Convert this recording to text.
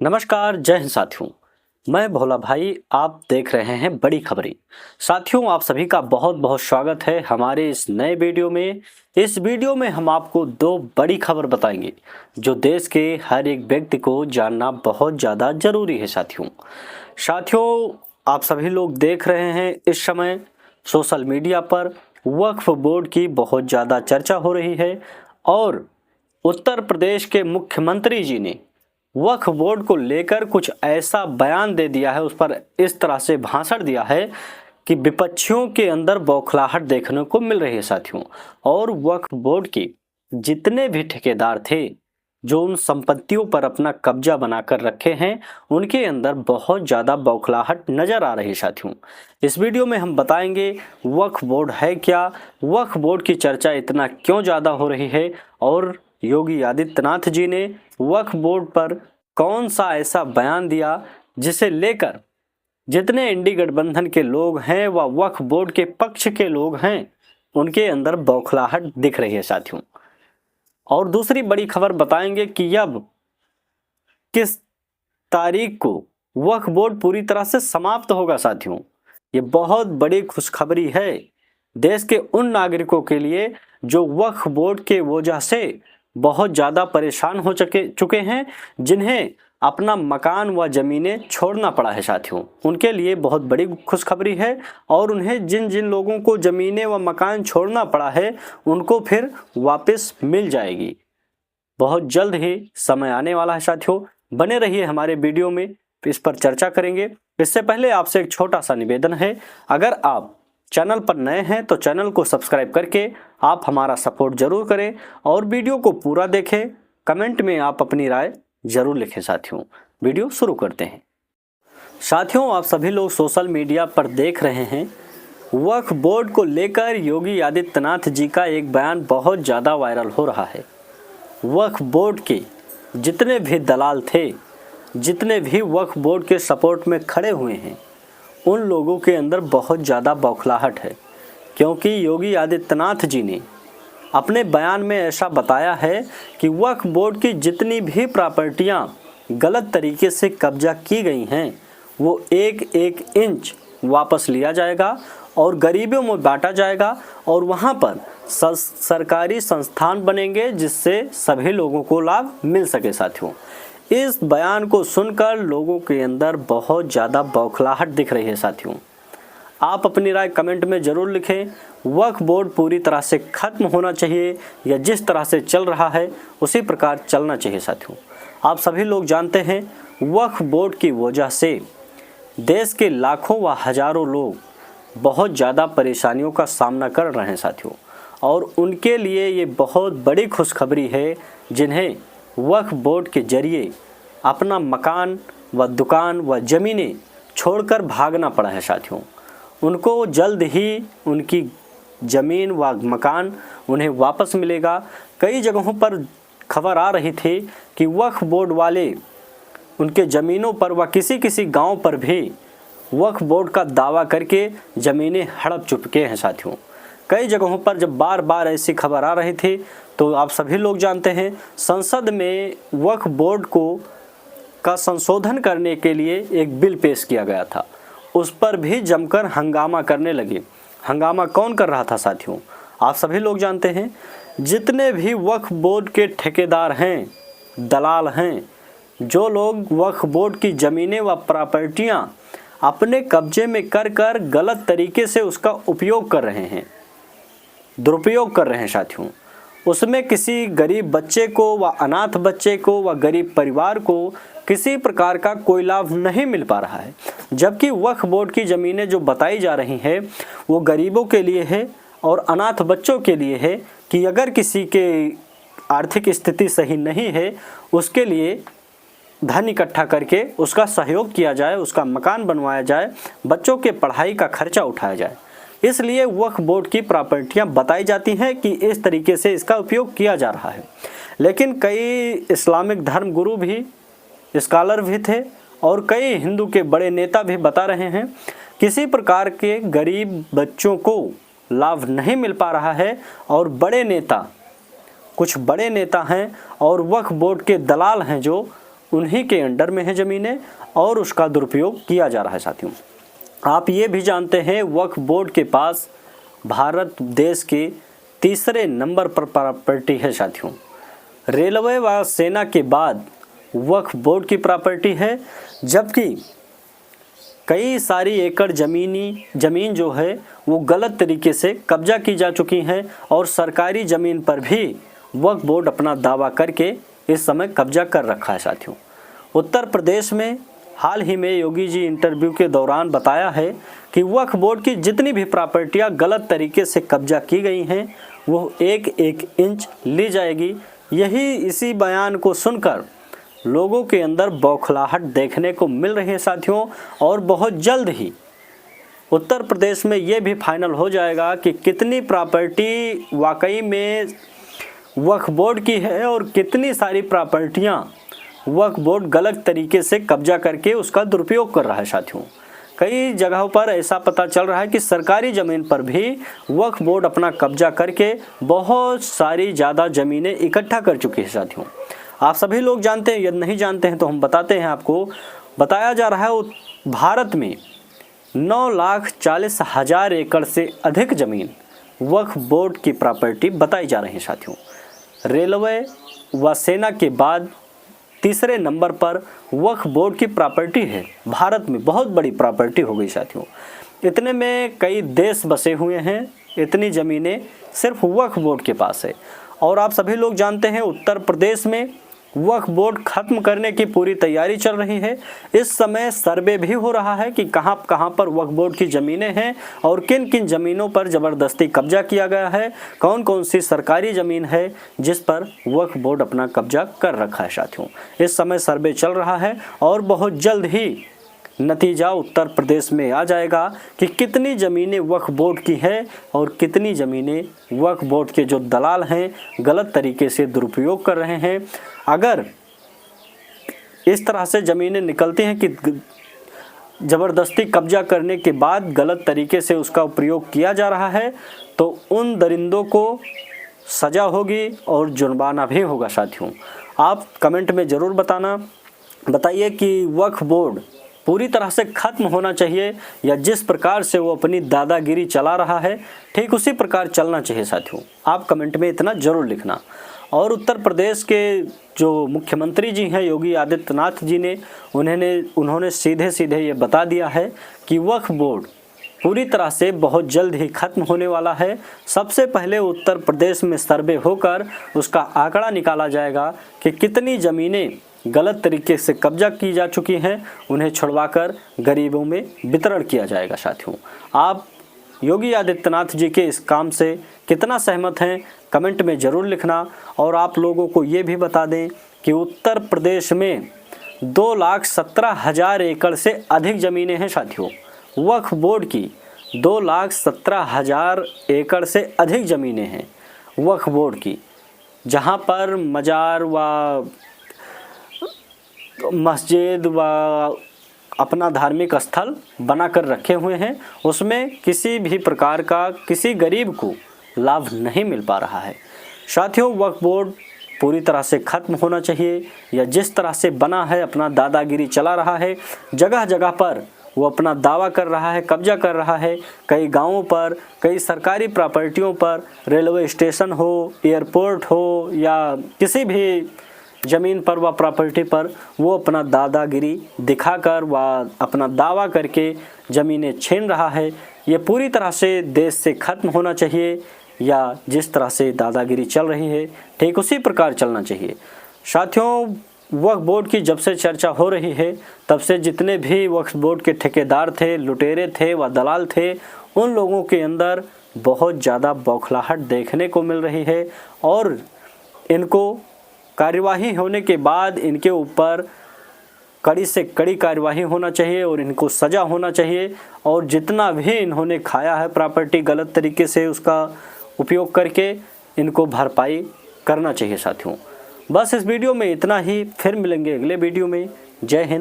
नमस्कार, जय हिंद साथियों। मैं भोला भाई, आप देख रहे हैं बड़ी खबरें। साथियों, आप सभी का बहुत बहुत स्वागत है हमारे इस नए वीडियो में। इस वीडियो में हम आपको दो बड़ी खबर बताएंगे जो देश के हर एक व्यक्ति को जानना बहुत ज़्यादा ज़रूरी है। साथियों, आप सभी लोग देख रहे हैं इस समय सोशल मीडिया पर वक्फ बोर्ड की बहुत ज़्यादा चर्चा हो रही है और उत्तर प्रदेश के मुख्यमंत्री जी ने वक्फ बोर्ड को लेकर कुछ ऐसा बयान दे दिया है, उस पर इस तरह से भाषण दिया है कि विपक्षियों के अंदर बौखलाहट देखने को मिल रही है साथियों। और वक्फ बोर्ड के जितने भी ठेकेदार थे जो उन संपत्तियों पर अपना कब्जा बनाकर रखे हैं, उनके अंदर बहुत ज़्यादा बौखलाहट नज़र आ रही है साथियों। इस वीडियो में हम बताएंगे वक्फ बोर्ड है क्या, वक्फ बोर्ड की चर्चा इतना क्यों ज़्यादा हो रही है और योगी आदित्यनाथ जी ने वक्फ बोर्ड पर कौन सा ऐसा बयान दिया जिसे लेकर जितने इंडी गठबंधन के लोग हैं व वक्फ बोर्ड के पक्ष के लोग हैं, उनके अंदर बौखलाहट दिख रही है साथियों। और दूसरी बड़ी खबर बताएंगे कि अब किस तारीख को वक्फ बोर्ड पूरी तरह से समाप्त होगा साथियों। ये बहुत बड़ी खुशखबरी है देश के उन नागरिकों के लिए जो वक्फ बोर्ड के वजह से बहुत ज़्यादा परेशान हो चुके हैं, जिन्हें अपना मकान व ज़मीनें छोड़ना पड़ा है साथियों। उनके लिए बहुत बड़ी खुशखबरी है और उन्हें जिन जिन लोगों को ज़मीनें व मकान छोड़ना पड़ा है उनको फिर वापस मिल जाएगी। बहुत जल्द ही समय आने वाला है साथियों। बने रहिए हमारे वीडियो में, इस पर चर्चा करेंगे। इससे पहले आपसे एक छोटा सा निवेदन है, अगर आप चैनल पर नए हैं तो चैनल को सब्सक्राइब करके आप हमारा सपोर्ट जरूर करें और वीडियो को पूरा देखें। कमेंट में आप अपनी राय जरूर लिखें साथियों। वीडियो शुरू करते हैं। साथियों, आप सभी लोग सोशल मीडिया पर देख रहे हैं वक्फ बोर्ड को लेकर योगी आदित्यनाथ जी का एक बयान बहुत ज़्यादा वायरल हो रहा है। वक्फ बोर्ड के जितने भी दलाल थे, जितने भी वक्फ बोर्ड के सपोर्ट में खड़े हुए हैं, उन लोगों के अंदर बहुत ज़्यादा बौखलाहट है, क्योंकि योगी आदित्यनाथ जी ने अपने बयान में ऐसा बताया है कि वक्फ बोर्ड की जितनी भी प्रॉपर्टियां गलत तरीके से कब्जा की गई हैं, वो एक एक इंच वापस लिया जाएगा और गरीबों में बांटा जाएगा और वहां पर सरकारी संस्थान बनेंगे जिससे सभी लोगों को लाभ मिल सके साथियों। इस बयान को सुनकर लोगों के अंदर बहुत ज़्यादा बौखलाहट दिख रही है साथियों। आप अपनी राय कमेंट में ज़रूर लिखें। वक्फ बोर्ड पूरी तरह से ख़त्म होना चाहिए या जिस तरह से चल रहा है उसी प्रकार चलना चाहिए साथियों। आप सभी लोग जानते हैं वक्फ बोर्ड की वजह से देश के लाखों व हज़ारों लोग बहुत ज़्यादा परेशानियों का सामना कर रहे हैं साथियों, और उनके लिए ये बहुत बड़ी खुशखबरी है जिन्हें वक्फ बोर्ड के जरिए अपना मकान व दुकान व ज़मीनें छोड़कर भागना पड़ा है साथियों। उनको जल्द ही उनकी ज़मीन व मकान उन्हें वापस मिलेगा। कई जगहों पर खबर आ रही थी कि वक्फ बोर्ड वाले उनके ज़मीनों पर व किसी गांव पर भी वक्फ बोर्ड का दावा करके ज़मीनें हड़प चुके हैं साथियों। कई जगहों पर जब बार बार ऐसी खबर आ रही थी तो आप सभी लोग जानते हैं संसद में वक्फ बोर्ड का संशोधन करने के लिए एक बिल पेश किया गया था। उस पर भी जमकर हंगामा करने लगे। हंगामा कौन कर रहा था साथियों? आप सभी लोग जानते हैं। जितने भी वक्फ बोर्ड के ठेकेदार हैं, दलाल हैं, जो लोग वक्फ बोर्ड की ज़मीनें व प्रॉपर्टियां अपने कब्जे में कर गलत तरीके से उसका उपयोग कर रहे हैं, दुरुपयोग कर रहे हैं साथियों, उसमें किसी गरीब बच्चे को व अनाथ बच्चे को व गरीब परिवार को किसी प्रकार का कोई लाभ नहीं मिल पा रहा है। जबकि वक्फ बोर्ड की ज़मीनें जो बताई जा रही हैं वो गरीबों के लिए है और अनाथ बच्चों के लिए है कि अगर किसी के आर्थिक स्थिति सही नहीं है उसके लिए धन इकट्ठा करके उसका सहयोग किया जाए, उसका मकान बनवाया जाए, बच्चों के पढ़ाई का खर्चा उठाया जाए। इसलिए वक्फ बोर्ड की प्रॉपर्टियां बताई जाती हैं कि इस तरीके से इसका उपयोग किया जा रहा है। लेकिन कई इस्लामिक धर्म गुरु भी, स्कॉलर भी थे और कई हिंदू के बड़े नेता भी बता रहे हैं किसी प्रकार के गरीब बच्चों को लाभ नहीं मिल पा रहा है। और बड़े नेता, कुछ बड़े नेता हैं और वक्फ बोर्ड के दलाल हैं जो उन्हीं के अंडर में है ज़मीनें और उसका दुरुपयोग किया जा रहा है। साथियों, आप ये भी जानते हैं वक्फ बोर्ड के पास भारत देश के तीसरे नंबर पर प्रॉपर्टी है। साथियों, रेलवे व सेना के बाद वक्फ बोर्ड की प्रॉपर्टी है, जबकि कई सारी एकड़ ज़मीन जो है वो गलत तरीके से कब्जा की जा चुकी हैं और सरकारी ज़मीन पर भी वक्फ बोर्ड अपना दावा करके इस समय कब्जा कर रखा है। साथियों, उत्तर प्रदेश में हाल ही में योगी जी इंटरव्यू के दौरान बताया है कि वक्फ बोर्ड की जितनी भी प्रॉपर्टियां गलत तरीके से कब्जा की गई हैं वो एक एक इंच ली जाएगी। इसी बयान को सुनकर लोगों के अंदर बौखलाहट देखने को मिल रही है। साथियों, और बहुत जल्द ही उत्तर प्रदेश में ये भी फाइनल हो जाएगा कि कितनी प्रॉपर्टी वाकई में वक्फ बोर्ड की है और कितनी सारी प्रॉपर्टियां वक्फ बोर्ड गलत तरीके से कब्जा करके उसका दुरुपयोग कर रहा है। साथियों, कई जगहों पर ऐसा पता चल रहा है कि सरकारी ज़मीन पर भी वक्फ बोर्ड अपना कब्जा करके बहुत सारी ज़्यादा ज़मीनें इकट्ठा कर चुकी है। साथियों, आप सभी लोग जानते हैं, यदि नहीं जानते हैं तो हम बताते हैं आपको। बताया जा रहा है भारत में 9,40,000 एकड़ से अधिक ज़मीन वक्फ बोर्ड की प्रॉपर्टी बताई जा रही है। साथियों, रेलवे व सेना के बाद तीसरे नंबर पर वक्फ बोर्ड की प्रॉपर्टी है। भारत में बहुत बड़ी प्रॉपर्टी हो गई। साथियों, इतने में कई देश बसे हुए हैं, इतनी ज़मीनें सिर्फ वक्फ बोर्ड के पास है। और आप सभी लोग जानते हैं उत्तर प्रदेश में वक्फ बोर्ड खत्म करने की पूरी तैयारी चल रही है। इस समय सर्वे भी हो रहा है कि कहां कहां पर वक्फ बोर्ड की ज़मीनें हैं और किन किन ज़मीनों पर ज़बरदस्ती कब्जा किया गया है, कौन कौन सी सरकारी ज़मीन है जिस पर वक्फ बोर्ड अपना कब्जा कर रखा है। साथियों, इस समय सर्वे चल रहा है और बहुत जल्द ही नतीजा उत्तर प्रदेश में आ जाएगा कि कितनी ज़मीनें वक्फ बोर्ड की है और कितनी ज़मीनें वक्फ बोर्ड के जो दलाल हैं गलत तरीके से दुरुपयोग कर रहे हैं। अगर इस तरह से ज़मीनें निकलती हैं कि ज़बरदस्ती कब्जा करने के बाद गलत तरीके से उसका उपयोग किया जा रहा है तो उन दरिंदों को सज़ा होगी और जुर्माना भी होगा। साथियों, आप कमेंट में ज़रूर बताइए कि वक्फ बोर्ड पूरी तरह से ख़त्म होना चाहिए या जिस प्रकार से वो अपनी दादागिरी चला रहा है ठीक उसी प्रकार चलना चाहिए। साथियों, आप कमेंट में इतना ज़रूर लिखना। और उत्तर प्रदेश के जो मुख्यमंत्री जी हैं योगी आदित्यनाथ जी ने उन्होंने सीधे सीधे ये बता दिया है कि वक्फ बोर्ड पूरी तरह से बहुत जल्द ही ख़त्म होने वाला है। सबसे पहले उत्तर प्रदेश में सर्वे होकर उसका आंकड़ा निकाला जाएगा कि कितनी ज़मीनें गलत तरीके से कब्जा की जा चुकी हैं, उन्हें छुड़वाकर गरीबों में वितरण किया जाएगा। साथियों, आप योगी आदित्यनाथ जी के इस काम से कितना सहमत हैं कमेंट में ज़रूर लिखना। और आप लोगों को ये भी बता दें कि उत्तर प्रदेश में 2,17,000 एकड़ से अधिक ज़मीनें हैं। साथियों, वक्फ बोर्ड की 2,17,000 एकड़ से अधिक ज़मीनें हैं वक्फ बोर्ड की, जहां पर मजार व मस्जिद व अपना धार्मिक स्थल बनाकर रखे हुए हैं। उसमें किसी भी प्रकार का किसी गरीब को लाभ नहीं मिल पा रहा है। साथियों, वक्फ बोर्ड पूरी तरह से ख़त्म होना चाहिए या जिस तरह से बना है अपना दादागिरी चला रहा है, जगह जगह पर वो अपना दावा कर रहा है, कब्जा कर रहा है। कई गांवों पर, कई सरकारी प्रॉपर्टियों पर, रेलवे स्टेशन हो, एयरपोर्ट हो या किसी भी ज़मीन पर व प्रॉपर्टी पर वो अपना दादागिरी दिखाकर व अपना दावा करके ज़मीनें छीन रहा है। ये पूरी तरह से देश से ख़त्म होना चाहिए या जिस तरह से दादागिरी चल रही है ठीक उसी प्रकार चलना चाहिए। साथियों, वक्फ बोर्ड की जब से चर्चा हो रही है तब से जितने भी वक्फ बोर्ड के ठेकेदार थे, लुटेरे थे व दलाल थे, उन लोगों के अंदर बहुत ज़्यादा बौखलाहट देखने को मिल रही है और इनको कार्यवाही होने के बाद इनके ऊपर कड़ी से कड़ी कार्यवाही होना चाहिए और इनको सज़ा होना चाहिए। और जितना भी इन्होंने खाया है प्रॉपर्टी गलत तरीके से उसका उपयोग करके, इनको भरपाई करना चाहिए। साथियों, बस इस वीडियो में इतना ही, फिर मिलेंगे अगले वीडियो में। जय हिंद।